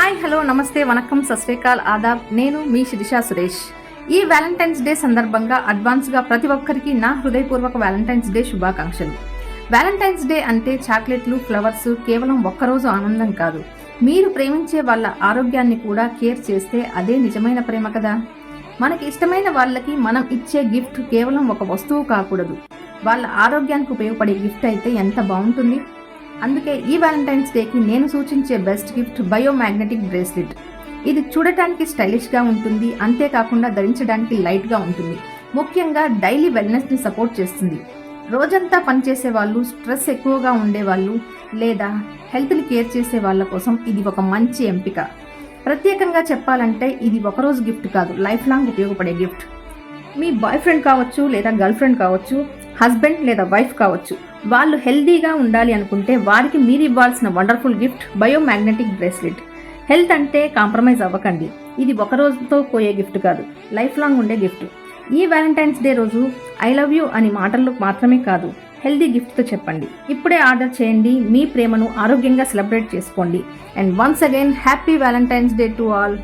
Hi hello నమస్తే వనక్కం సస్రేకాల్ ఆదాబ్. నేను మీ శిరీష సురేష్. ఈ వ్యాలంటైన్స్ డే సందర్భంగా అడ్వాన్స్గా ప్రతి ఒక్కరికి నా హృదయపూర్వక వ్యాలంటైన్స్ డే శుభాకాంక్షలు. వ్యాలంటైన్స్ డే అంటే చాక్లెట్లు, ఫ్లవర్స్ కేవలం ఒక్కరోజు ఆనందం కాదు. మీరు ప్రేమించే వాళ్ళ ఆరోగ్యాన్ని కూడా కేర్ చేస్తే అదే నిజమైన ప్రేమ కదా. మనకి ఇష్టమైన వాళ్ళకి మనం ఇచ్చే గిఫ్ట్ కేవలం ఒక వస్తువు కాకూడదు, వాళ్ళ ఆరోగ్యానికి ఉపయోగపడే గిఫ్ట్ అయితే ఎంత బాగుంటుంది. అందుకే ఈ వ్యాలంటైన్స్ డేకి నేను సూచించే బెస్ట్ గిఫ్ట్ బయోమాగ్నెటిక్ బ్రేస్లెట్. ఇది చూడటానికి స్టైలిష్గా ఉంటుంది, అంతేకాకుండా ధరించడానికి లైట్గా ఉంటుంది. ముఖ్యంగా డైలీ వెల్నెస్ని సపోర్ట్ చేస్తుంది. రోజంతా పనిచేసే వాళ్ళు, స్ట్రెస్ ఎక్కువగా ఉండేవాళ్ళు లేదా హెల్త్ని కేర్ చేసే వాళ్ళ కోసం ఇది ఒక మంచి ఎంపిక. ప్రత్యేకంగా చెప్పాలంటే ఇది ఒకరోజు గిఫ్ట్ కాదు, లైఫ్ లాంగ్ ఉపయోగపడే గిఫ్ట్. మీ బాయ్ ఫ్రెండ్ కావచ్చు లేదా గర్ల్ ఫ్రెండ్ కావచ్చు, హస్బెండ్ లేదా వైఫ్ కావచ్చు, వాళ్ళు హెల్దీగా ఉండాలి అనుకుంటే వారికి మీరు ఇవ్వాల్సిన wonderful gift biomagnetic bracelet. Health అంటే కాంప్రమైజ్ అవ్వకండి. ఇది ఒక రోజుతో పోయే గిఫ్ట్ కాదు, లైఫ్ లాంగ్ ఉండే గిఫ్ట్. ఈ వ్యాలంటైన్స్ డే రోజు ఐ లవ్ యూ అని మాటలు మాత్రమే కాదు, హెల్దీ గిఫ్ట్తో చెప్పండి. ఇప్పుడే ఆర్డర్ చేయండి, మీ ప్రేమను ఆరోగ్యంగా సెలబ్రేట్ చేసుకోండి. And once again happy Valentine's day to all.